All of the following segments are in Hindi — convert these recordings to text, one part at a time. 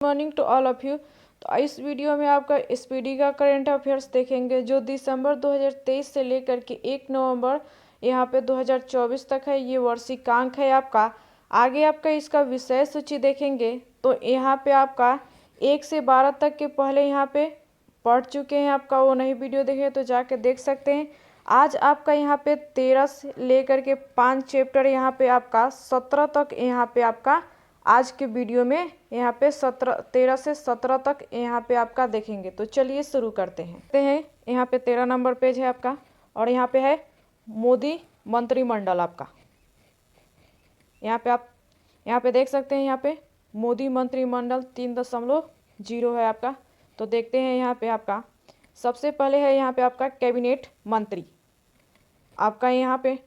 Morning to all of you. तो इस वीडियो में आपका स्पीडी का करंट अफेयर्स देखेंगे जो दिसंबर 2023 से लेकर के 1 नवंबर यहाँ पे 2024 तक है। ये वार्षिकांक है आपका। आगे आपका इसका विषय सूची देखेंगे तो यहाँ पे आपका 1 से 12 तक के पहले यहाँ पे पढ़ चुके हैं। आपका वो नहीं वीडियो देखे तो जाके देख सकते हैं। आज आपका यहाँ पे 13 से लेकर के 5 चैप्टर यहाँ पे आपका 17 तक यहाँ पे आपका आज के वीडियो में यहाँ पे 13 से 17 तक यहाँ पे आपका देखेंगे। तो चलिए शुरू करते हैं। यहाँ पे 13 नंबर पेज है आपका और यहाँ पे है मोदी मंत्रिमंडल आपका। यहाँ पे देख सकते हैं। यहाँ पे मोदी मंत्रिमंडल 3.0 है आपका। तो देखते हैं यहाँ पे आपका सबसे पहले है यहाँ पे आपका कैबिनेट मंत्री। आपका यहाँ पे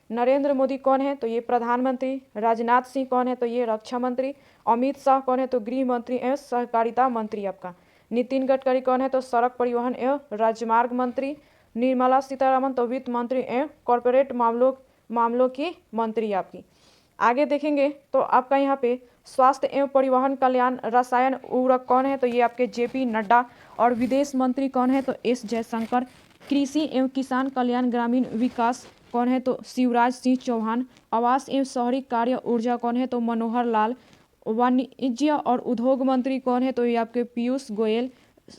नरेंद्र मोदी कौन है तो ये प्रधानमंत्री। राजनाथ सिंह कौन है तो ये रक्षा मंत्री। अमित शाह कौन है तो गृह मंत्री एवं सहकारिता मंत्री आपका। नितिन गडकरी कौन है तो सड़क परिवहन एवं राजमार्ग मंत्री। निर्मला सीतारमण तो वित्त मंत्री एवं कॉरपोरेट मामलों की मंत्री आपकी। आगे देखेंगे तो आपका यहाँ पे स्वास्थ्य एवं परिवहन कल्याण रसायन उर्वरक कौन है तो ये आपके जेपी नड्डा। और विदेश मंत्री कौन है तो एस जयशंकर। कृषि एवं किसान कल्याण ग्रामीण विकास कौन है तो शिवराज सिंह चौहान। आवास एवं शहरी कार्य ऊर्जा कौन है तो मनोहर लाल। वाणिज्य और उद्योग मंत्री कौन है तो ये आपके पीयूष गोयल।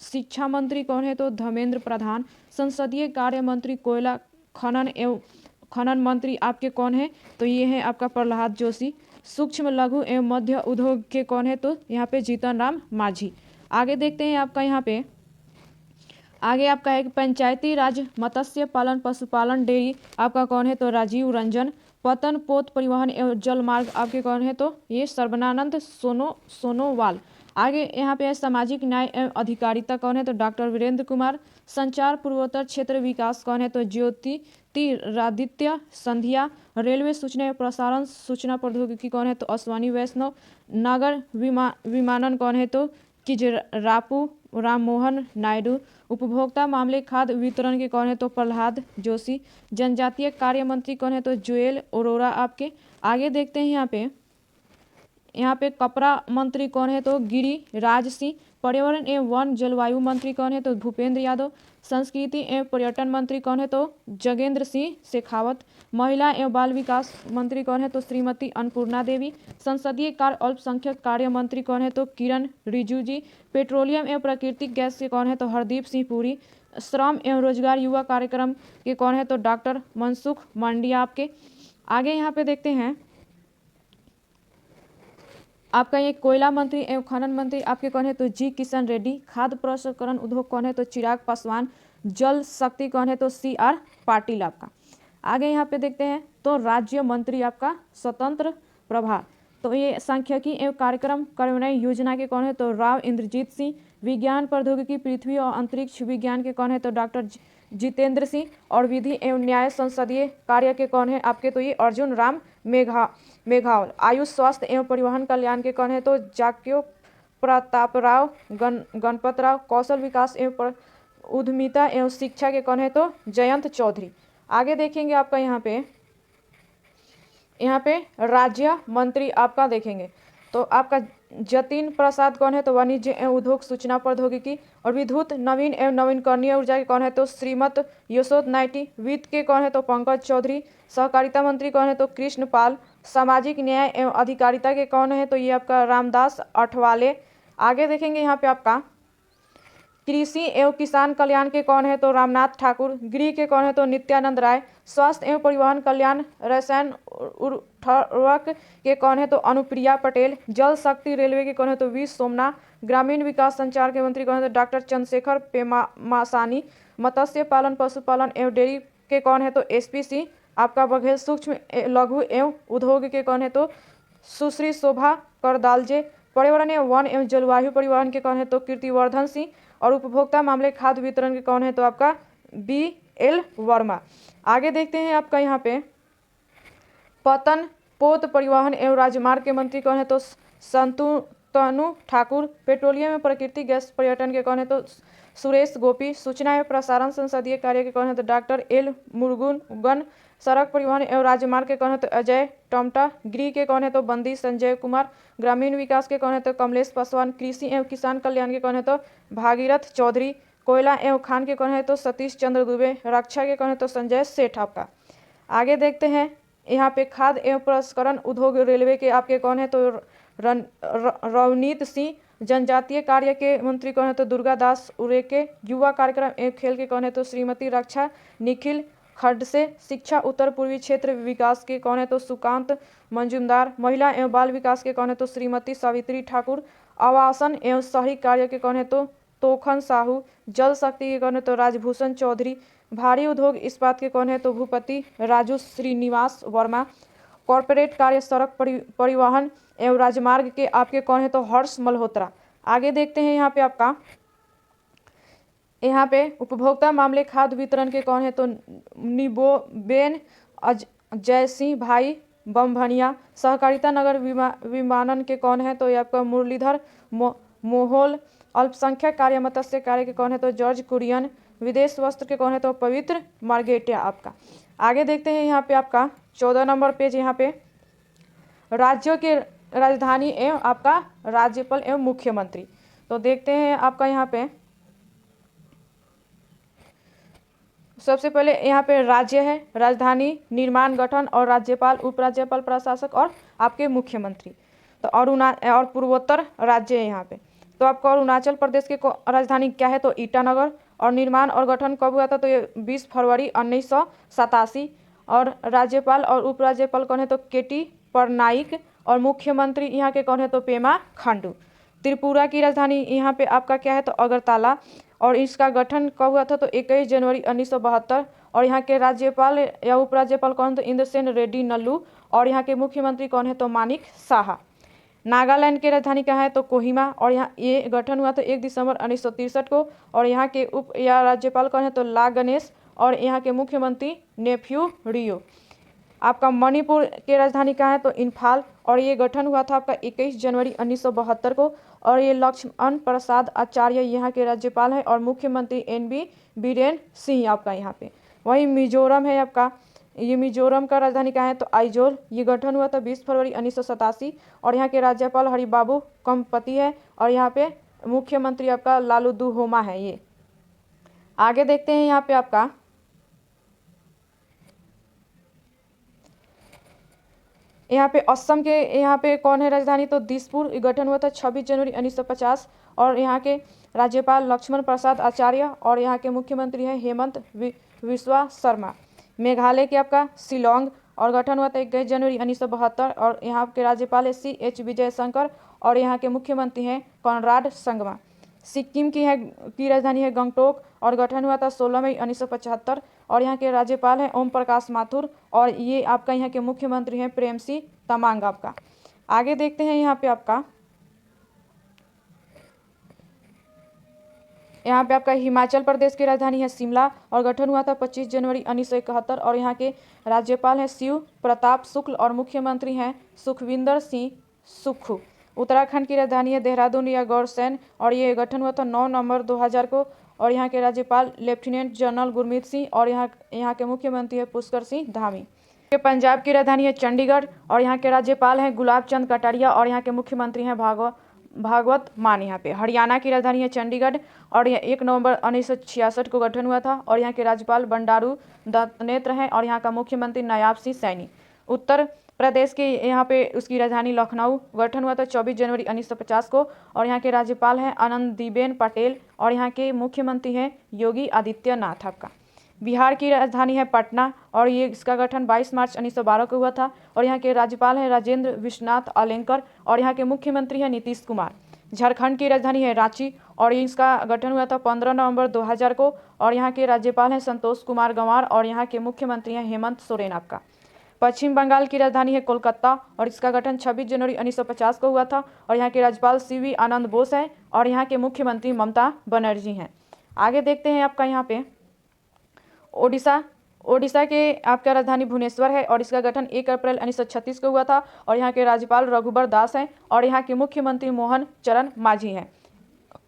शिक्षा मंत्री कौन है तो धर्मेंद्र प्रधान। संसदीय कार्य मंत्री कोयला खनन मंत्री आपके कौन है तो ये है आपका प्रहलाद जोशी। सूक्ष्म लघु एवं मध्य उद्योग के कौन है तो यहाँ पे जीतन राम मांझी। आगे देखते हैं आपका यहाँ पे आगे आपका है पंचायती राज मत्स्य पालन पशुपालन डेयरी आपका कौन है तो राजीव रंजन। पतन पोत परिवहन एवं जल मार्ग आपके कौन है तो ये सर्बानंद सोनोवाल। आगे यहाँ पे है सामाजिक न्याय एवं अधिकारिता कौन है तो डॉक्टर वीरेंद्र कुमार। संचार पूर्वोत्तर क्षेत्र विकास कौन है तो ज्योतिरादित्य सिंधिया। रेलवे सूचना एवं प्रसारण सूचना प्रौद्योगिकी कौन है तो अश्वनी वैष्णव। नागर विमानन कौन है तो किजरापू राम मोहन नायडू। उपभोक्ता मामले खाद्य वितरण के कौन है तो प्रहलाद जोशी। जनजातीय कार्य मंत्री कौन है तो जुएल अरोरा आपके। आगे देखते हैं यहाँ पे कपड़ा मंत्री कौन है तो गिरिराज सिंह। पर्यावरण एवं वन जलवायु मंत्री कौन है तो भूपेंद्र यादव। संस्कृति एवं पर्यटन मंत्री कौन है तो जगेंद्र सिंह शेखावत। महिला एवं बाल विकास मंत्री कौन है तो श्रीमती अन्नपूर्णा देवी। संसदीय कार्य अल्पसंख्यक कार्य मंत्री कौन है तो किरण रिजिजू। पेट्रोलियम एवं प्राकृतिक गैस के कौन है तो हरदीप सिंह पुरी। श्रम एवं रोजगार युवा कार्यक्रम के कौन है तो डॉक्टर मनसुख मांडविया आपके। आगे यहाँ पे देखते हैं आपका ये कोयला मंत्री एवं खनन मंत्री आपके कौन है तो जी किशन रेड्डी। खाद्य प्रसंस्करण उद्योग कौन है तो चिराग पासवान। जल शक्ति कौन है तो CR पाटिल आपका। आगे यहाँ पे देखते हैं तो राज्य मंत्री आपका स्वतंत्र प्रभार तो ये सांख्यिकी एवं कार्यक्रम कार्यान्वयन योजना के कौन है तो राव इंद्रजीत सिंह। विज्ञान प्रौद्योगिकी पृथ्वी और अंतरिक्ष विज्ञान के कौन है तो डॉक्टर जितेंद्र सिंह। और विधि एवं न्याय संसदीय कार्य के कौन है आपके तो ये अर्जुन राम मेघवाल। आयुष स्वास्थ्य एवं परिवहन कल्याण के कौन है तो जाक्यो प्रतापराव गणपतराव। कौशल विकास एवं उद्यमिता एवं शिक्षा के कौन है तो जयंत चौधरी। आगे देखेंगे आपका यहाँ पे राज्य मंत्री आपका देखेंगे तो आपका जतिन प्रसाद कौन है तो वाणिज्य एवं उद्योग सूचना प्रौद्योगिकी और विद्युत नवीन एवं नवीनकरणीय ऊर्जा के कौन है तो श्रीमती यशोद नाइटी। वित्त के कौन है तो पंकज चौधरी। सहकारिता मंत्री कौन है तो कृष्ण पाल। सामाजिक न्याय एवं अधिकारिता के कौन है तो ये आपका रामदास अठवाले। आगे देखेंगे यहाँ पे आपका कृषि एवं किसान कल्याण के कौन है तो रामनाथ ठाकुर। गृह के कौन है तो नित्यानंद राय। स्वास्थ्य एवं परिवहन कल्याण रसायन उर्वरक के कौन है तो अनुप्रिया पटेल। जल शक्ति रेलवे के कौन है तो वी सोमना। ग्रामीण विकास संचार के मंत्री कौन है तो डॉक्टर चंद्रशेखर पेमासानी। मत्स्य पालन पशुपालन एवं डेयरी के कौन है तो SP सिंह आपका बघेल। सूक्ष्म लघु एवं उद्योग के कौन है तो सुश्री शोभा करदालजे। पर्यावरण एवं वन एवं जलवायु परिवहन के कौन है तो कीर्तिवर्धन सिंह। और उपभोक्ता मामले खाद्य वितरण के कौन है तो आपका BL वर्मा। आगे देखते हैं आपका यहाँ पे पतन पोत परिवहन एवं राजमार्ग के मंत्री कौन है तो तनु ठाकुर। पेट्रोलियम एवं प्राकृतिक गैस पर्यटन के कौन है तो सुरेश गोपी। सूचना एवं प्रसारण संसदीय कार्य के कौन है तो डॉक्टर एल मुरुगन। सड़क परिवहन एवं राजमार्ग के कौन है तो अजय टमटा। गृह के कौन है तो बंदी संजय कुमार। ग्रामीण विकास के कौन है तो कमलेश पासवान। कृषि एवं किसान कल्याण के कौन है तो भागीरथ चौधरी। कोयला एवं खान के कौन है तो सतीश चंद्र दुबे। रक्षा के कौन है तो संजय सेठ आपका। आगे देखते हैं यहाँ पे खाद्य एवं प्रसंस्करण उद्योग रेलवे के आपके कौन है तो रवनीत सिंह। जनजातीय कार्य के मंत्री कौन है तो दुर्गा दास उरेके। युवा कार्यक्रम एवं खेल के कौन है तो श्रीमती रक्षा निखिल खडसे। शिक्षा उत्तर पूर्वी क्षेत्र विकास के कौन है तो सुकांत मंजुमदार। महिला एवं बाल विकास के कौन है तो श्रीमती सावित्री ठाकुर। आवासन एवं शहरी कार्य के कौन है तो तोखन साहू। जल शक्ति के कौन है तो राजभूषण चौधरी। भारी उद्योग इस्पात के कौन है तो भूपति राजू श्रीनिवास वर्मा। कॉरपोरेट कार्य सड़क परिवहन एवं राजमार्ग के आपके कौन है तो हर्ष मल्होत्रा। आगे देखते हैं यहाँ पे उपभोक्ता मामले खाद्य वितरण के कौन है तो निबोबेन जयसिंह भाई बमभनिया। सहकारिता नगर विमानन के कौन है तो ये आपका मुरलीधर मोहोल। अल्पसंख्यक कार्य मत्स्य कार्य के कौन है तो जॉर्ज कुरियन। विदेश वस्त्र के कौन है तो पवित्र मार्गेटिया आपका। आगे देखते हैं यहाँ पे आपका 14 नंबर पेज। यहाँ पे राज्यों के राजधानी एवं आपका राज्यपाल एवं मुख्यमंत्री। तो देखते हैं आपका यहाँ पे सबसे पहले यहाँ पे राज्य है, राजधानी, निर्माण, गठन और राज्यपाल, उपराज्यपाल, प्रशासक और आपके मुख्यमंत्री। तो और पूर्वोत्तर राज्य है यहाँ पे। तो आपका अरुणाचल प्रदेश के राजधानी क्या है तो ईटानगर। और निर्माण और गठन कब हुआ था तो ये 20 फरवरी 1987। और राज्यपाल और उपराज्यपाल कौन है तो केटी पटनायक। और मुख्यमंत्री यहाँ के कौन है तो पेमा खांडू। त्रिपुरा की राजधानी यहाँ पे आपका क्या है तो अगरतला। और इसका गठन कब हुआ था तो 21 जनवरी 1972। और यहाँ के राज्यपाल या उपराज्यपाल कौन तो इंद्रसेन रेड्डी नल्लू। और यहाँ के मुख्यमंत्री कौन है तो मानिक साहा। नागालैंड की राजधानी कहाँ है तो कोहिमा। और यहाँ ये गठन हुआ तो 1 दिसंबर 1963 को। और यहाँ के उप या राज्यपाल कौन है तो ला गणेश। और यहाँ के मुख्यमंत्री नेफ्यू रियो। आपका मणिपुर की राजधानी कहाँ है तो इम्फाल। और ये गठन हुआ था आपका 21 जनवरी 1972 को। और ये लक्ष्मण प्रसाद आचार्य यहाँ के राज्यपाल हैं और मुख्यमंत्री NB बीरेन सिंह आपका यहाँ पे। वहीं मिजोरम है आपका। ये मिजोरम का राजधानी कहाँ है तो आइजोल। ये गठन हुआ था 20 फरवरी 1987। और यहाँ के राज्यपाल हरिबाबू कम्पति है। और यहाँ पे मुख्यमंत्री आपका लालूदू होमा है ये। आगे देखते हैं यहाँ पे आपका यहाँ पे असम के यहाँ पे कौन है राजधानी तो दिसपुर। गठन हुआ था 26 जनवरी 1950। और यहाँ के राज्यपाल लक्ष्मण प्रसाद आचार्य। और यहाँ के मुख्यमंत्री हैं हेमंत बिस्वा शर्मा। मेघालय के आपका शिलोंग। और गठन हुआ था 21 जनवरी 1972। और यहाँ के राज्यपाल है CH विजयशंकर। और यहाँ के मुख्यमंत्री हैं कॉनराड संगमा। सिक्किम की राजधानी है गंगटोक। और गठन हुआ था 16 मई 1975। और यहाँ के राज्यपाल हैं ओम प्रकाश माथुर। और ये आपका यहाँ के मुख्यमंत्री हैं प्रेम सिंह तमांग आपका। आगे देखते हैं यहाँ पे आपका हिमाचल प्रदेश की राजधानी है शिमला। और गठन हुआ था 25 जनवरी 1971। और यहाँ के राज्यपाल हैं शिव प्रताप शुक्ल। और मुख्यमंत्री हैं सुखविंदर सिंह सुक्खू। उत्तराखंड की राजधानी है देहरादून या गौरसैन। और ये गठन हुआ था 9 नवंबर 2000 को। और यहाँ के राज्यपाल लेफ्टिनेंट जनरल गुरमीत सिंह। और यहाँ के मुख्यमंत्री है पुष्कर सिंह धामी। पंजाब की राजधानी है चंडीगढ़। और यहाँ के राज्यपाल हैं गुलाब चंद कटारिया। और यहाँ के मुख्यमंत्री हैं भागवत मान यहाँ पे। हरियाणा की राजधानी है चंडीगढ़। और यह 1 नवंबर 1966 को गठन हुआ था। और यहाँ के राज्यपाल बंडारू दत्तात्रेय हैं। और यहाँ का मुख्यमंत्री नायाब सिंह सैनी। उत्तर प्रदेश के यहाँ पे उसकी राजधानी लखनऊ। गठन हुआ था 24 जनवरी 1950 को। और यहाँ के राज्यपाल हैं आनंदीबेन पटेल। और यहाँ के मुख्यमंत्री हैं योगी आदित्यनाथ आपका। बिहार की राजधानी है पटना। और ये इसका गठन 22 मार्च 1912 को हुआ था। और यहाँ के राज्यपाल हैं राजेंद्र विश्वनाथ अलेंकर। और यहाँ के मुख्यमंत्री हैं नीतीश कुमार। झारखंड की राजधानी है रांची। और इसका गठन हुआ था 15 नवंबर 2000 को। और यहाँ के राज्यपाल हैं संतोष कुमार गंवार। और यहाँ के मुख्यमंत्री हैं हेमंत सोरेन आपका। पश्चिम बंगाल की राजधानी है कोलकाता। और इसका गठन 26 जनवरी 1950 को हुआ था। और यहाँ के राज्यपाल CV आनंद बोस हैं। और यहाँ के मुख्यमंत्री ममता बनर्जी हैं। आगे देखते हैं आपका यहाँ पे ओडिशा के आपका राजधानी भुवनेश्वर है और इसका गठन 1 अप्रैल 1936 को हुआ था और यहाँ के राज्यपाल रघुबर दास हैं और यहाँ के मुख्यमंत्री मोहन चरण मांझी हैं।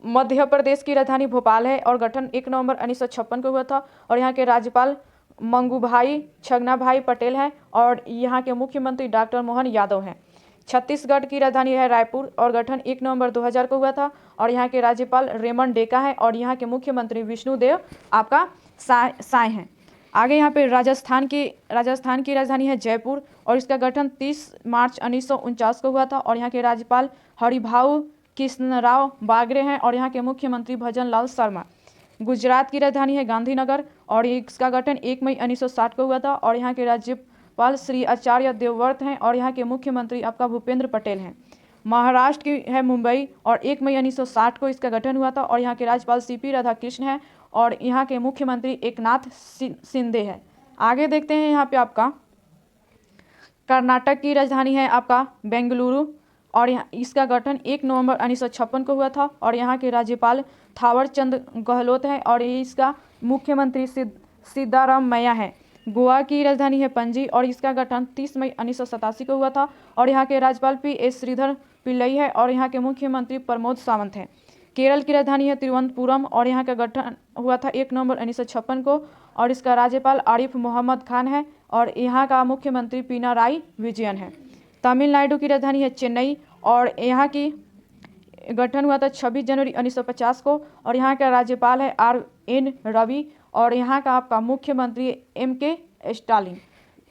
मध्य प्रदेश की राजधानी भोपाल है और गठन 1 नवंबर 1956 को हुआ था और यहाँ के राज्यपाल मंगूभाई छगनाभाई पटेल हैं और यहाँ के मुख्यमंत्री डॉक्टर मोहन यादव हैं। छत्तीसगढ़ की राजधानी है रायपुर और गठन 1 नवंबर 2000 को हुआ था और यहाँ के राज्यपाल रेमंड डेका हैं और यहाँ के मुख्यमंत्री विष्णुदेव आपका साय हैं। आगे यहाँ पे राजस्थान की राजधानी है जयपुर और इसका गठन 30 मार्च 1949 को हुआ था और यहाँ के राज्यपाल हरिभाऊ कृष्णराव बागरे हैं और यहाँ के मुख्यमंत्री भजन लाल शर्मा। गुजरात की राजधानी है गांधीनगर और इसका गठन 1 मई 1960 को हुआ था और यहाँ के राज्यपाल श्री आचार्य देवव्रत हैं और यहाँ के मुख्यमंत्री आपका भूपेंद्र पटेल हैं। महाराष्ट्र की है मुंबई और 1 मई 1960 को इसका गठन हुआ था और यहाँ के राज्यपाल CP राधाकृष्ण हैं और यहाँ के मुख्यमंत्री एकनाथ शिंदे है। आगे देखते हैं यहाँ पे आपका कर्नाटक की राजधानी है आपका बेंगलुरु और यहाँ इसका गठन 1 नवंबर 1956 को हुआ था और यहाँ के राज्यपाल थावरचंद गहलोत हैं और इसका मुख्यमंत्री सिद्धारामैया है। गोवा की राजधानी है पणजी और इसका गठन 30 मई 1987 को हुआ था और यहाँ के राज्यपाल PS श्रीधर पिल्लई है और यहाँ के मुख्यमंत्री प्रमोद सावंत हैं। केरल की राजधानी है तिरुवनंतपुरम और यहाँ का गठन हुआ था 1 नवंबर 1956 को और इसका राज्यपाल आरिफ मोहम्मद खान है और यहाँ का मुख्यमंत्री पिनाराई विजयन है। तमिलनाडु की राजधानी है चेन्नई और यहाँ की गठन हुआ था 26 जनवरी 1950 को और यहाँ का राज्यपाल है RN रवि और यहाँ का आपका मुख्यमंत्री MK स्टालिन।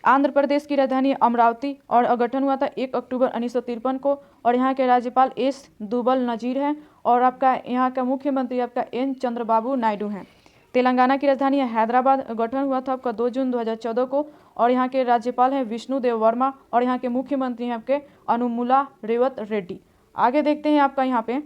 आंध्र प्रदेश की राजधानी अमरावती और गठन हुआ था 1 अक्टूबर 1953 को और यहाँ के राज्यपाल S दुबल नजीर हैं और आपका यहाँ का मुख्यमंत्री आपका N चंद्रबाबू नायडू हैं। तेलंगाना की राजधानी है हैदराबाद, गठन हुआ था आपका 2 जून 2014 को और यहाँ के राज्यपाल हैं विष्णुदेव वर्मा और यहाँ के मुख्यमंत्री हैं आपके अनुमुला रेवत रेड्डी। आगे देखते हैं आपका यहाँ पे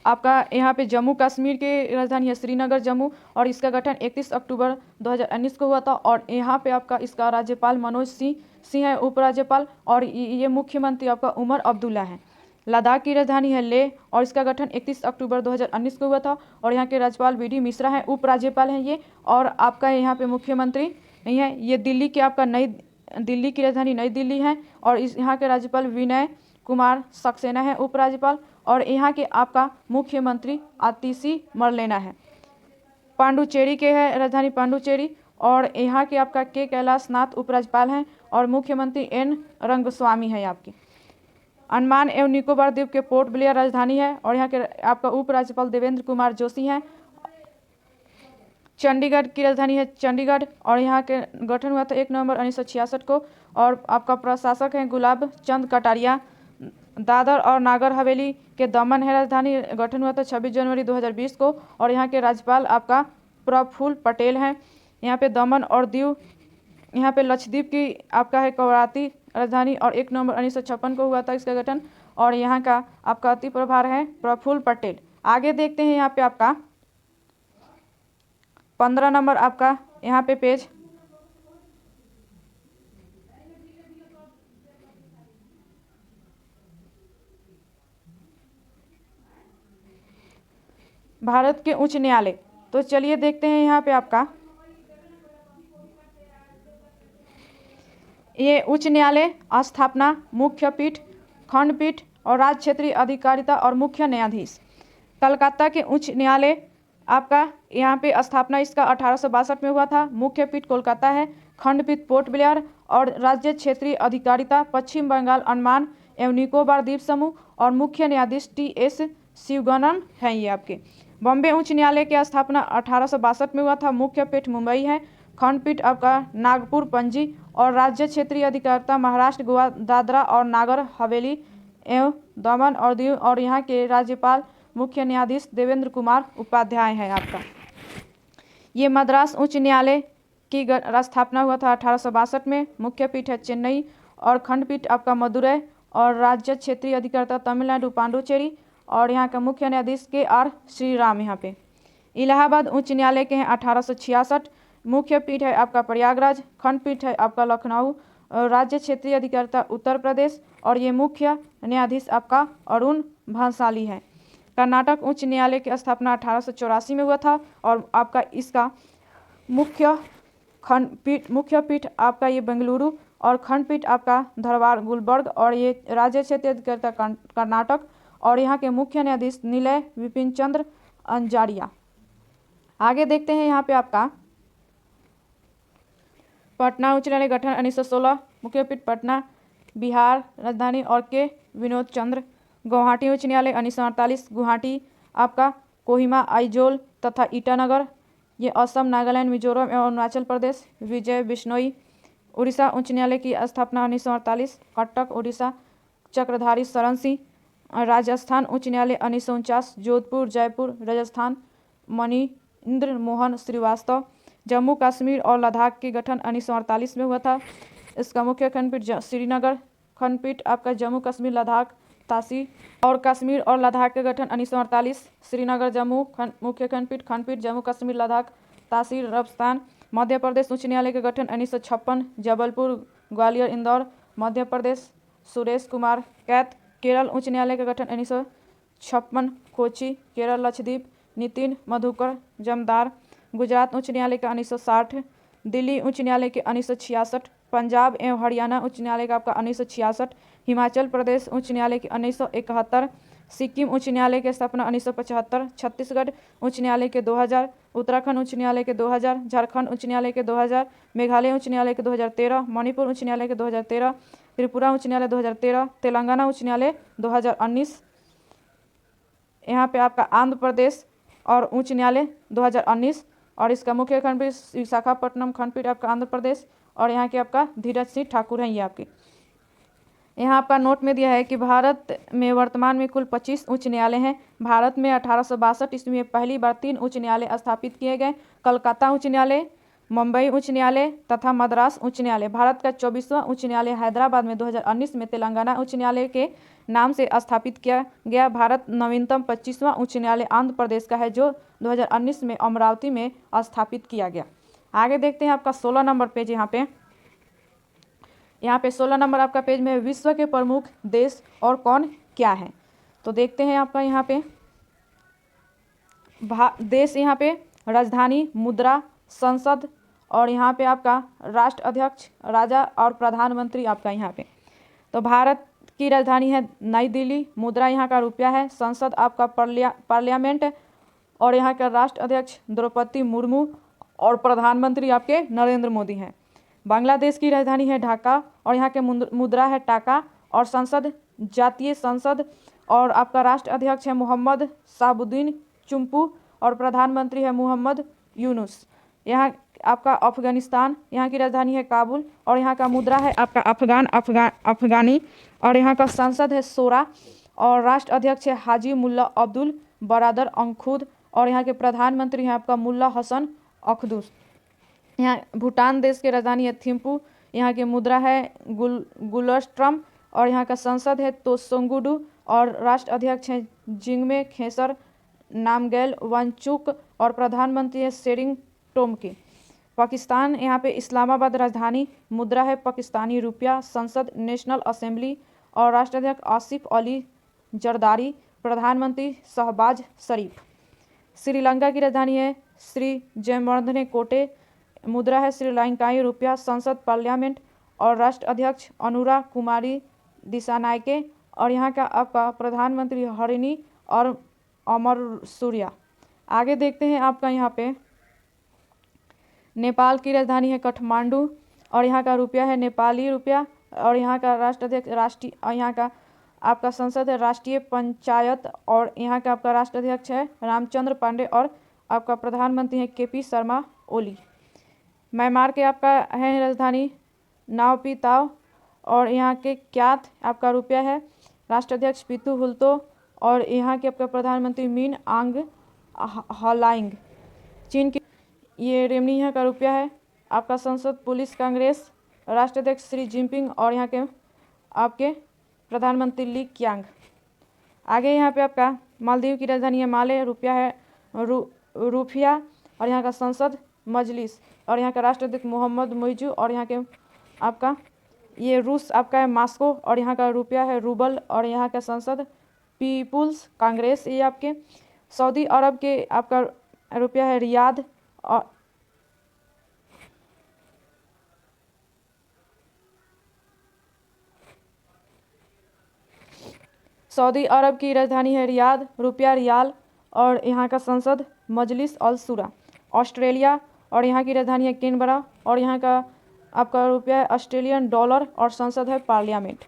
आपका यहाँ पे जम्मू कश्मीर की राजधानी है श्रीनगर जम्मू और इसका गठन 31 अक्टूबर 2019 को हुआ था और यहाँ पे आपका इसका राज्यपाल मनोज सिंह है उपराज्यपाल और ये मुख्यमंत्री आपका उमर अब्दुल्ला है। लद्दाख की राजधानी है लेह और इसका गठन 31 अक्टूबर 2019 को हुआ था और यहाँ के राज्यपाल BD मिश्रा हैं उपराज्यपाल हैं ये और आपका यहाँ पे मुख्यमंत्री नहीं है। ये दिल्ली की आपका दिल्ली की राजधानी नई दिल्ली है और इस यहाँ के राज्यपाल विनय कुमार सक्सेना है उपराज्यपाल और यहाँ के आपका मुख्यमंत्री आतिशी मरलेना है। पांडुचेरी के है राजधानी पांडुचेरी और यहाँ के आपका के कैलाशनाथ उपराज्यपाल हैं और मुख्यमंत्री N रंगस्वामी है आपके। अंडमान एवं निकोबार द्वीप के पोर्ट ब्लेयर राजधानी है और यहाँ के आपका उपराज्यपाल देवेंद्र कुमार जोशी हैं। चंडीगढ़ की राजधानी है चंडीगढ़ और यहाँ के गठन हुआ था 1 नवंबर 1966 को और आपका प्रशासक हैं गुलाब चंद कटारिया। दादर और नागर हवेली के दमन है राजधानी, गठन हुआ था 26 जनवरी 2020 को और यहाँ के राज्यपाल आपका प्रफुल्ल पटेल हैं। यहाँ पे दमन और दीव यहाँ पे लक्षद्वीप की आपका है कवराती राजधानी और 1 नवंबर 1956 को हुआ था इसका गठन और यहाँ का आपका अति प्रभार है प्रफुल्ल पटेल। आगे देखते हैं यहाँ पे आपका 15 नंबर आपका यहाँ पे पेज भारत के उच्च न्यायालय। तो चलिए देखते हैं यहाँ पे आपका ये उच्च न्यायालय स्थापना, मुख्य पीठ, खंडपीठ और राज्य क्षेत्रीय अधिकारिता और मुख्य न्यायाधीश। कलकत्ता के उच्च न्यायालय आपका यहाँ पे स्थापना इसका 1862 में हुआ था। मुख्य पीठ कोलकाता है, खंडपीठ पोर्ट ब्लेयर और राज्य क्षेत्रीय अधिकारिता पश्चिम बंगाल अंडमान एवं निकोबार द्वीप समूह और मुख्य न्यायाधीश TS शिवगणन हैं ये आपके। बॉम्बे उच्च न्यायालय की स्थापना 1862 में हुआ था। मुख्य पीठ मुंबई है, खंडपीठ आपका नागपुर पणजी और राज्य क्षेत्रीय अधिकारिता महाराष्ट्र गोवा दादरा और नागर हवेली एवं दमन और दीव और यहाँ के राज्यपाल मुख्य न्यायाधीश देवेंद्र कुमार उपाध्याय है आपका। ये मद्रास उच्च न्यायालय की स्थापना हुआ था 1862 में। मुख्य पीठ है चेन्नई और खंडपीठ आपका मदुरै और राज्य क्षेत्रीय अधिकारिता तमिलनाडु पांडुचेरी और यहाँ का मुख्य न्यायाधीश KR श्रीराम यहाँ पे। इलाहाबाद उच्च न्यायालय के हैं 1866। मुख्य पीठ है आपका प्रयागराज, खंडपीठ है आपका लखनऊ और राज्य क्षेत्रीय अधिकारिता उत्तर प्रदेश और ये मुख्य न्यायाधीश आपका अरुण भांसाली है। कर्नाटक उच्च न्यायालय की स्थापना 1884 में हुआ था और आपका इसका मुख्य पीठ आपका ये बेंगलुरु और खंडपीठ आपका धरवाड़ गुलबर्ग और ये राज्य क्षेत्र अधिकृत कर्नाटक और यहाँ के मुख्य न्यायाधीश नीलय विपिन चंद्र अंजारिया। आगे देखते हैं यहाँ पे आपका पटना उच्च न्यायालय गठन 1916, मुख्य पीठ पटना बिहार राजधानी और के विनोद चंद्र। गुवाहाटी उच्च न्यायालय 1948, गुवाहाटी आपका कोहिमा आइजोल तथा ईटानगर ये असम नागालैंड मिजोरम एवं अरुणाचल प्रदेश। विजय बिश्नोई। उड़ीसा उच्च न्यायालय की स्थापना 1948, कटक उड़ीसा चक्रधारी शरण सिंह। राजस्थान उच्च न्यायालय 1949, जोधपुर जयपुर राजस्थान मणिंद्र मोहन श्रीवास्तव। जम्मू कश्मीर और लद्दाख के गठन 1948 में हुआ था। इसका मुख्य खंडपीठ श्रीनगर, खंडपीठ आपका जम्मू कश्मीर लद्दाख तासी और कश्मीर और लद्दाख के गठन 1948, श्रीनगर जम्मू मुख्य खंडपीठ जम्मू कश्मीर लद्दाख तासी राजस्थान। मध्य प्रदेश उच्च न्यायालय के गठन 1956, जबलपुर ग्वालियर इंदौर मध्य प्रदेश सुरेश कुमार कैत। केरल उच्च न्यायालय के गठन 1956, कोची केरल लक्षद्वीप नितिन मधुकर जमदार। गुजरात उच्च न्यायालय का 1960, दिल्ली उच्च न्यायालय के 1966, पंजाब एवं हरियाणा उच्च न्यायालय का आपका 1966, हिमाचल प्रदेश उच्च न्यायालय के 1971, सिक्किम उच्च न्यायालय की स्थापना 1975, छत्तीसगढ़ उच्च न्यायालय के 2000, उत्तराखंड उच्च न्यायालय के 2000, झारखंड उच्च न्यायालय के 2000, मेघालय उच्च न्यायालय के 2013, मणिपुर उच्च न्यायालय के 2013, त्रिपुरा उच्च न्यायालय 2013, तेलंगाना उच्च न्यायालय 2019। यहाँ पे आपका आंध्र प्रदेश और उच्च न्यायालय 2019 और इसका मुख्य खंडपीठ विशाखापट्टनम खंडपीठ आपका आंध्र प्रदेश और यहाँ के आपका धीरज सिंह ठाकुर हैं ये आपके। यहाँ आपका नोट में दिया है कि भारत में वर्तमान में कुल 25 उच्च न्यायालय हैं। भारत में 1862 ईस्वी में पहली बार 3 उच्च न्यायालय स्थापित किए गए, कलकत्ता उच्च न्यायालय, मुंबई उच्च न्यायालय तथा मद्रास उच्च न्यायालय। भारत का 24वां उच्च न्यायालय हैदराबाद में 2019 में तेलंगाना उच्च न्यायालय के नाम से स्थापित किया गया। भारत नवीनतम 25वां उच्च न्यायालय आंध्र प्रदेश का है जो 2019 में अमरावती में स्थापित किया गया। आगे देखते हैं आपका 16 नंबर पेज। यहाँ पे 16 नंबर आपका पेज में विश्व के प्रमुख देश और कौन क्या है, तो देखते हैं आपका यहाँ पे देश, यहाँ पे राजधानी, मुद्रा, संसद और यहाँ पे आपका राष्ट्र अध्यक्ष, राजा और प्रधानमंत्री आपका यहाँ पे। तो भारत की राजधानी है नई दिल्ली, मुद्रा यहाँ का रुपया है, संसद आपका पार्लियामेंट और यहाँ का राष्ट्र अध्यक्ष द्रौपदी मुर्मू और प्रधानमंत्री आपके नरेंद्र मोदी हैं। बांग्लादेश की राजधानी है ढाका और यहाँ के मुद्रा है टाका और संसद जातीय संसद और आपका राष्ट्र अध्यक्ष है मोहम्मद शाहबुद्दीन चुम्पू और प्रधानमंत्री है मोहम्मद यूनुस। यहाँ आपका अफगानिस्तान, यहाँ की राजधानी है काबुल और यहाँ का मुद्रा है आपका अफगानी और यहाँ का संसद है शोरा और राष्ट्र अध्यक्ष है हाजी मुल्ला अब्दुल बरादर अंखुद और यहाँ के प्रधानमंत्री हैं आपका मुल्ला हसन अखदूस। यहाँ भूटान देश की राजधानी है थिम्पू, यहाँ की मुद्रा है गुलस्ट्रम और यहाँ का संसद है तोसोंगुडू और राष्ट्र अध्यक्ष हैं जिंगमे खेसर नामगैल वांगचुक और प्रधानमंत्री है शेरिंग टोमके। पाकिस्तान, यहाँ पे इस्लामाबाद राजधानी, मुद्रा है पाकिस्तानी रुपया, संसद नेशनल असेंबली और राष्ट्र अध्यक्ष आसिफ अली जरदारी, प्रधानमंत्री शहबाज शरीफ। श्रीलंका की राजधानी है श्री जयवर्धने कोटे, मुद्रा है श्रीलंकाई रुपया, संसद पार्लियामेंट और राष्ट्र अध्यक्ष अनुरा कुमारी दिसानायके और यहाँ का आपका प्रधानमंत्री हरिणी और अमर सूर्या। आगे देखते हैं आपका यहाँ पे नेपाल की राजधानी है काठमांडू और यहाँ का रुपया है नेपाली रुपया और यहाँ का राष्ट्र अध्यक्ष यहाँ का आपका संसद है राष्ट्रीय पंचायत और यहाँ का आपका राष्ट्र अध्यक्ष है रामचंद्र पांडे और आपका प्रधानमंत्री है केपी शर्मा ओली। म्यांमार के आपका है राजधानी नावपीताव और यहाँ के क्यात आपका रुपया है, राष्ट्र अध्यक्ष पितु हुल्तो और यहाँ के आपका प्रधानमंत्री मिन आंग हलाइंग। चीन की ये रेमनी यहाँ का रुपया है, आपका संसद पुलिस कांग्रेस, राष्ट्र अध्यक्ष शी जिनपिंग और यहाँ के आपके प्रधानमंत्री ली क्यांग। आगे यहाँ पे आपका मालदीव की राजधानी है माले, रुपया है रूफिया और यहाँ का संसद मजलिस और यहाँ का राष्ट्र अध्यक्ष मोहम्मद मुइजू और यहाँ के आपका ये रूस आपका है मास्को और यहाँ का रुपया है रूबल और यहाँ का संसद पीपुल्स कांग्रेस, ये आपके सऊदी अरब के आपका रुपया है रियाद, और सऊदी अरब की राजधानी है रियाद, रुपया रियाल, और यहाँ का संसद मजलिस अल शूरा। ऑस्ट्रेलिया और यहाँ की राजधानी है कैनबरा, और यहाँ का आपका रुपया है ऑस्ट्रेलियन डॉलर, और संसद है पार्लियामेंट।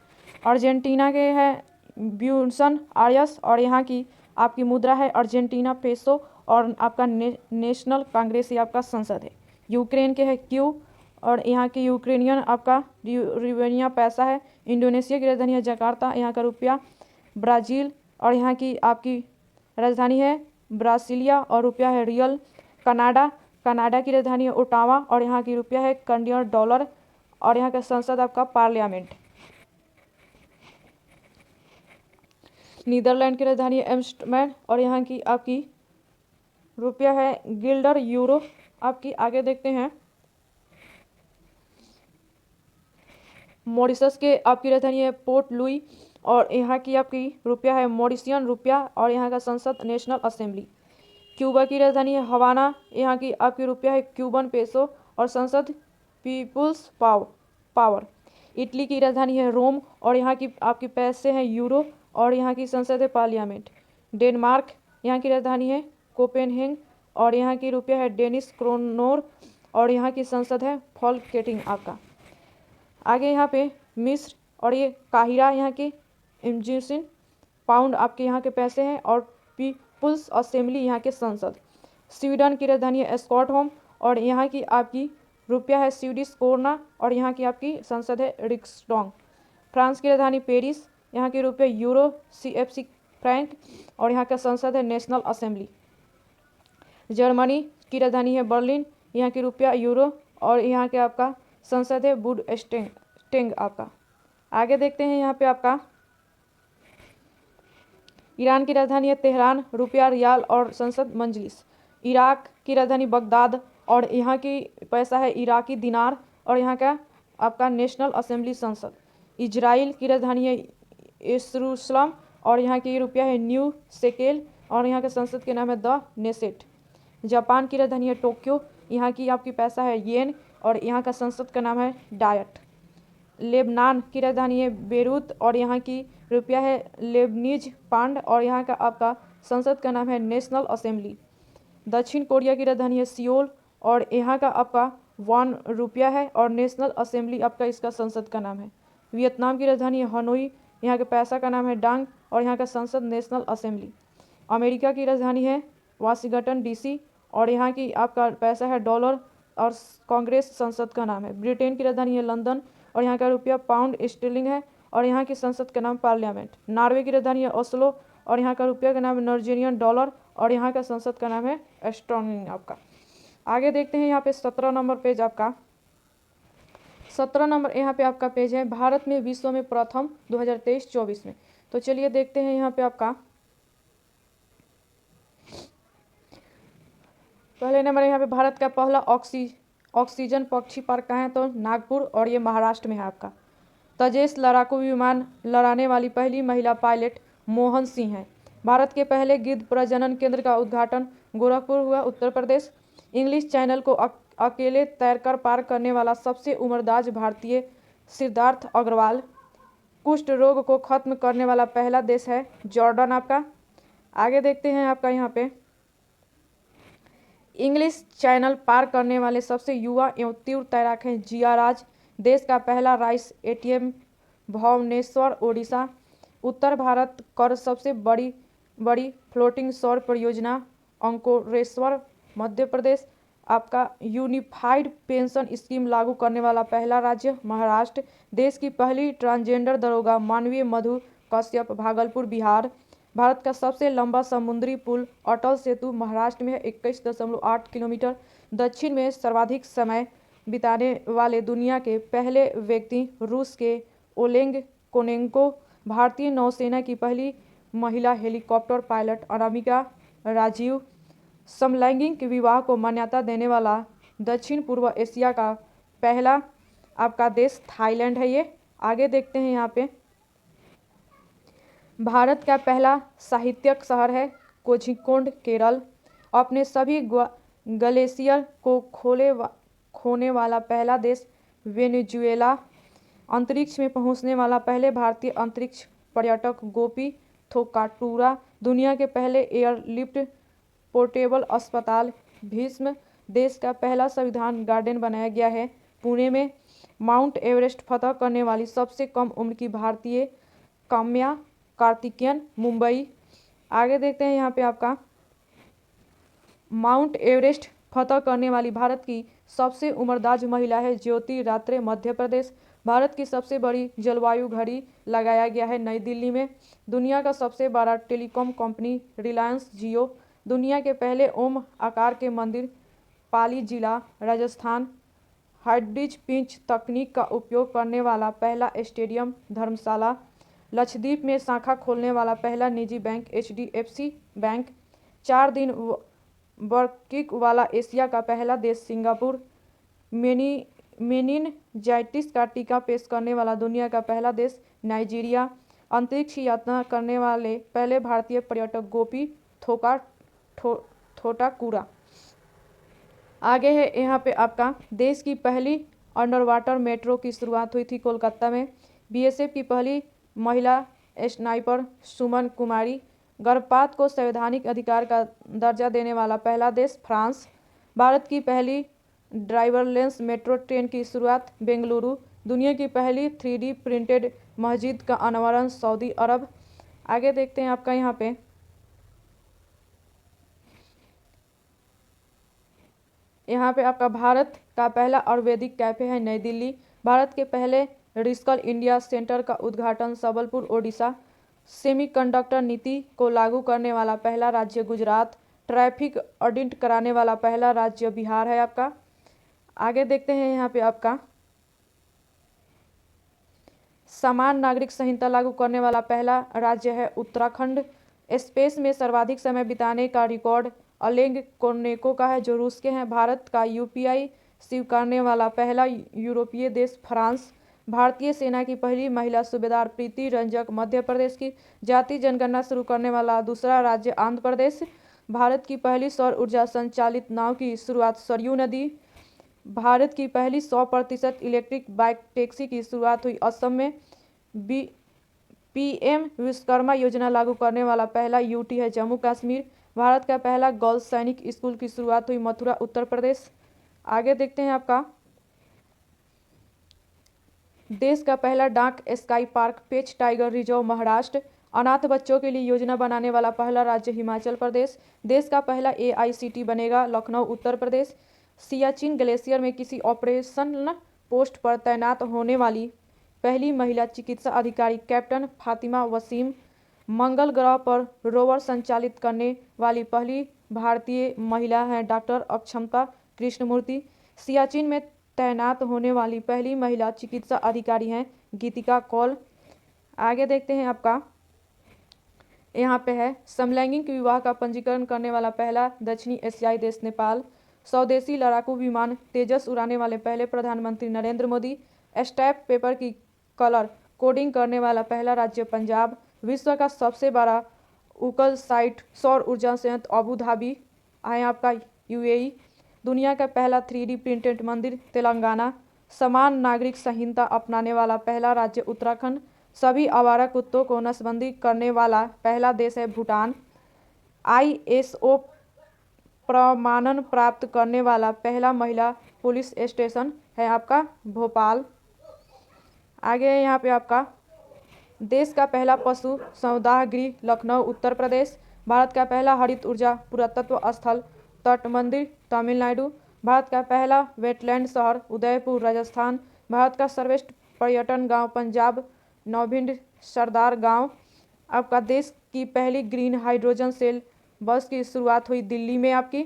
अर्जेंटीना के है ब्यूनस आयर्स, और यहाँ की आपकी मुद्रा है अर्जेंटीना पेसो, और आपका नेशनल कांग्रेस ही आपका संसद है। यूक्रेन के है क्यू, और यहाँ की यूक्रेनियन आपका रिवेनिया पैसा है। इंडोनेशिया की राजधानी है जकार्ता, यहाँ का रुपया ब्राज़ील, और यहाँ की आपकी राजधानी है ब्रासिलिया, और रुपया है रियल। कनाडा की राजधानी है ओटावा, और यहाँ की रुपया है कनाडियन डॉलर, और यहाँ का संसद आपका पार्लियामेंट। नीदरलैंड की राजधानी है एम्स्टर्डम, और यहाँ की आपकी रुपया है गिल्डर यूरो आपकी। आगे देखते हैं मॉरिशस के आपकी राजधानी है पोर्ट लुई, और यहाँ की आपकी रुपया है मॉरिशियन रुपया, और यहाँ का संसद नेशनल असेंबली। क्यूबा की राजधानी है हवाना, यहाँ की आपकी रुपया है क्यूबन पेसो, और संसद पीपुल्स पावर। इटली की राजधानी है रोम, और यहाँ की आपकी पैसे हैं यूरो, और यहाँ की संसद है पार्लियामेंट। डेनमार्क, यहाँ की राजधानी है कोपेनहेगन, और यहाँ की रुपया है डेनिश क्रोनोर, और यहाँ की संसद है फॉल्केटिंग आपका। आगे यहाँ पे मिस्र, और ये काहिरा, यहाँ की इजिप्शियन पाउंड आपके यहाँ के पैसे हैं, और पीपुल्स असेंबली यहाँ के संसद। स्वीडन की राजधानी है स्टॉकहोम, और यहाँ की आपकी रुपया है स्वीडिश कोरोना, और यहाँ की आपकी संसद है रिक्सडॉन्ग। फ्रांस की राजधानी पेरिस, यहाँ की रुपया यूरो CFC फ्रैंक, और यहाँ का संसद है नेशनल असेंबली। जर्मनी की राजधानी है बर्लिन, यहाँ की रुपया यूरो, और यहाँ के आपका संसद है बुडस्टेंग आपका। आगे देखते हैं यहाँ पे आपका ईरान की राजधानी है तेहरान, रुपया रियाल, और संसद मजलिस। इराक की राजधानी बगदाद, और यहाँ की पैसा है इराकी दिनार, और यहाँ का आपका नेशनल असेंबली संसद। इजराइल की राजधानी है यरूशलेम, और यहाँ की रुपया है न्यू शेकेल, और यहाँ के संसद के नाम है द नेसेट। जापान की राजधानी है टोक्यो, यहाँ की आपकी पैसा है येन, और यहाँ का संसद का नाम है डायट। लेबनान की राजधानी है बेरूत, और यहाँ की रुपया है लेबनीज पाउंड, और यहाँ का आपका संसद का नाम है नेशनल असेंबली। दक्षिण कोरिया की राजधानी है सियोल, और यहाँ का आपका वन रुपया है, और नेशनल असेंबली आपका इसका संसद का नाम है। वियतनाम की राजधानी है हनोई, यहाँ के पैसा का नाम है डांग, और यहाँ का संसद नेशनल असेंबली। अमेरिका की राजधानी है वाशिंगटन DC, और यहाँ की आपका पैसा है डॉलर, और कांग्रेस संसद का नाम है। ब्रिटेन की राजधानी है लंदन, और यहाँ का रुपया पाउंड स्टर्लिंग है, और यहाँ की संसद का नाम पार्लियामेंट। नॉर्वे की राजधानी है ओस्लो, और यहाँ का रुपया का नाम है नॉर्वेजियन डॉलर, और यहाँ का संसद का नाम है एस्टोनिया आपका। आगे देखते हैं यहाँ पे 17 नंबर पेज आपका। 17 नंबर यहाँ पे आपका पेज है भारत में विश्व में प्रथम 2023-24 में। तो चलिए देखते हैं यहाँ पे आपका पहले नंबर यहाँ पे भारत का पहला ऑक्सीजन पक्षी पार्क कहाँ है, तो नागपुर, और ये महाराष्ट्र में है आपका। तेजस लड़ाकू विमान लड़ाने वाली पहली महिला पायलट मोहन सिंह हैं। भारत के पहले गिद्ध प्रजनन केंद्र का उद्घाटन गोरखपुर हुआ, उत्तर प्रदेश। इंग्लिश चैनल को अकेले तैरकर पार करने वाला सबसे उम्रदराज भारतीय सिद्धार्थ अग्रवाल। कुष्ठ रोग को खत्म करने वाला पहला देश है जॉर्डन आपका। आगे देखते हैं आपका यहाँ पे इंग्लिश चैनल पार करने वाले सबसे युवा एवं तीव्र तैराक हैं जिया राज। देश का पहला राइस ATM भुवनेश्वर ओडिशा। उत्तर भारत कर सबसे बड़ी फ्लोटिंग सौर परियोजना अंकुरेश्वर मध्य प्रदेश। आपका यूनिफाइड पेंशन स्कीम लागू करने वाला पहला राज्य महाराष्ट्र। देश की पहली ट्रांसजेंडर दरोगा मानवीय मधु कश्यप भागलपुर बिहार। भारत का सबसे लंबा समुद्री पुल अटल सेतु महाराष्ट्र में है 21.8 किलोमीटर। दक्षिण में सर्वाधिक समय बिताने वाले दुनिया के पहले व्यक्ति रूस के ओलेग कोनेंको। भारतीय नौसेना की पहली महिला हेलीकॉप्टर पायलट अनामिका राजीव। समलैंगिक विवाह को मान्यता देने वाला दक्षिण पूर्व एशिया का पहला आपका देश थाईलैंड है। ये आगे देखते हैं यहाँ पे भारत का पहला साहित्यिक शहर है कोझिकोड केरल। अपने सभी ग्लेशियर को खोने वाला पहला देश वेनेजुएला। अंतरिक्ष में पहुंचने वाला पहले भारतीय अंतरिक्ष पर्यटक गोपी थोकाटुरा। दुनिया के पहले एयरलिफ्ट पोर्टेबल अस्पताल भीष्म। देश का पहला संविधान गार्डन बनाया गया है पुणे में। माउंट एवरेस्ट फतह करने वाली सबसे कम उम्र की भारतीय काम्या कार्तिकेयन मुंबई। आगे देखते हैं यहाँ पे आपका माउंट एवरेस्ट फतह करने वाली भारत की सबसे उम्रदराज महिला है ज्योति रात्रे मध्य प्रदेश। भारत की सबसे बड़ी जलवायु घड़ी लगाया गया है नई दिल्ली में। दुनिया का सबसे बड़ा टेलीकॉम कंपनी रिलायंस जियो। दुनिया के पहले ओम आकार के मंदिर पाली जिला राजस्थान। हाइब्रिड पिच तकनीक का उपयोग करने वाला पहला स्टेडियम धर्मशाला। लक्षद्वीप में शाखा खोलने वाला पहला निजी बैंक HDFC बैंक। 4 दिन वर्किंग वाला एशिया का पहला देश सिंगापुर। मेनिनजाइटिस का टीका पेश करने वाला दुनिया का पहला देश नाइजीरिया। अंतरिक्ष यात्रा करने वाले पहले भारतीय पर्यटक गोपी थोटाकुरा। आगे है यहाँ पे आपका देश की पहली अंडर वाटर मेट्रो की शुरुआत हुई थी कोलकाता में। BSF की पहली महिला स्नाइपर सुमन कुमारी। गर्भपात को संवैधानिक अधिकार का दर्जा देने वाला पहला देश फ्रांस। भारत की पहली ड्राइवरलेस मेट्रो ट्रेन की शुरुआत बेंगलुरु। दुनिया की पहली 3D प्रिंटेड मस्जिद का अनावरण सऊदी अरब। आगे देखते हैं आपका यहाँ पे आपका भारत का पहला आयुर्वेदिक कैफे है नई दिल्ली। भारत के पहले रिस्कल इंडिया सेंटर का उद्घाटन सबलपुर ओडिशा। सेमीकंडक्टर नीति को लागू करने वाला पहला राज्य गुजरात। ट्रैफिक ऑडिट कराने वाला पहला राज्य बिहार है आपका। आगे देखते हैं यहाँ पे आपका समान नागरिक संहिता लागू करने वाला पहला राज्य है उत्तराखंड। स्पेस में सर्वाधिक समय बिताने का रिकॉर्ड ओलेग कोर्नेको का है जो रूस के हैं। भारत का UPI स्वीकारने वाला पहला यूरोपीय देश फ्रांस। भारतीय सेना की पहली महिला सूबेदार प्रीति रंजक। मध्य प्रदेश की जाति जनगणना शुरू करने वाला दूसरा राज्य आंध्र प्रदेश। भारत की पहली सौर ऊर्जा संचालित नाव की शुरुआत सरयू नदी। भारत की पहली 100% इलेक्ट्रिक बाइक टैक्सी की शुरुआत हुई असम में। PM विश्वकर्मा योजना लागू करने वाला पहला UT है जम्मू कश्मीर। भारत का पहला गर्ल्स सैनिक स्कूल की शुरुआत हुई मथुरा उत्तर प्रदेश। आगे देखते हैं आपका देश का पहला डाक स्काई पार्क पेच टाइगर रिजर्व महाराष्ट्र। अनाथ बच्चों के लिए योजना बनाने वाला पहला राज्य हिमाचल प्रदेश। देश का पहला AICT बनेगा लखनऊ उत्तर प्रदेश। सियाचिन ग्लेशियर में किसी ऑपरेशन पोस्ट पर तैनात होने वाली पहली महिला चिकित्सा अधिकारी कैप्टन फातिमा वसीम। मंगल ग्रह पर रोवर संचालित करने वाली पहली भारतीय महिला हैं डॉक्टर अक्षमता कृष्णमूर्ति। सियाचिन में तैनात होने वाली पहली महिला चिकित्सा अधिकारी हैं गीतिका कौल। आगे देखते हैं आपका यहाँ पे है समलैंगिक विवाह का पंजीकरण करने वाला पहला दक्षिणी एशियाई देश नेपाल। स्वदेशी लड़ाकू विमान तेजस उड़ाने वाले पहले प्रधानमंत्री नरेंद्र मोदी। स्टैम्प पेपर की कलर कोडिंग करने वाला पहला राज्य पंजाब। विश्व का सबसे बड़ा उकल साइट सौर ऊर्जा संयंत्र अबू धाबी है आपका UAE। दुनिया का पहला 3D प्रिंटेड मंदिर तेलंगाना। समान नागरिक संहिता अपनाने वाला पहला राज्य उत्तराखंड। सभी आवारा कुत्तों को नसबंदी करने वाला पहला देश है भूटान। ISO प्रमाणन प्राप्त करने वाला पहला महिला पुलिस स्टेशन है आपका भोपाल। आगे है यहाँ पे आपका देश का पहला पशु संवाह गृह लखनऊ उत्तर प्रदेश। भारत का पहला हरित ऊर्जा पुरातत्व स्थल तट मंदिर तमिलनाडु। भारत का पहला वेटलैंड शहर उदयपुर राजस्थान। भारत का सर्वश्रेष्ठ पर्यटन गांव पंजाब नौभिंड सरदार गांव। आपका देश की पहली ग्रीन हाइड्रोजन सेल बस की शुरुआत हुई दिल्ली में आपकी।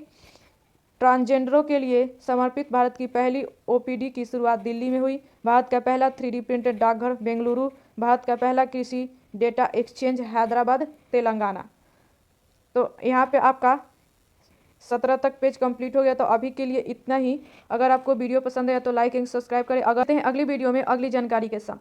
ट्रांसजेंडरों के लिए समर्पित भारत की पहली OPD की शुरुआत दिल्ली में हुई। भारत का पहला 3D प्रिंटेड डाकघर बेंगलुरु। भारत का पहला कृषि डेटा एक्सचेंज हैदराबाद तेलंगाना। तो यहाँ पे आपका 17 तक पेज कंप्लीट हो गया। तो अभी के लिए इतना ही। अगर आपको वीडियो पसंद है तो लाइक एंड सब्सक्राइब करें। अगले वीडियो में अगली जानकारी के साथ।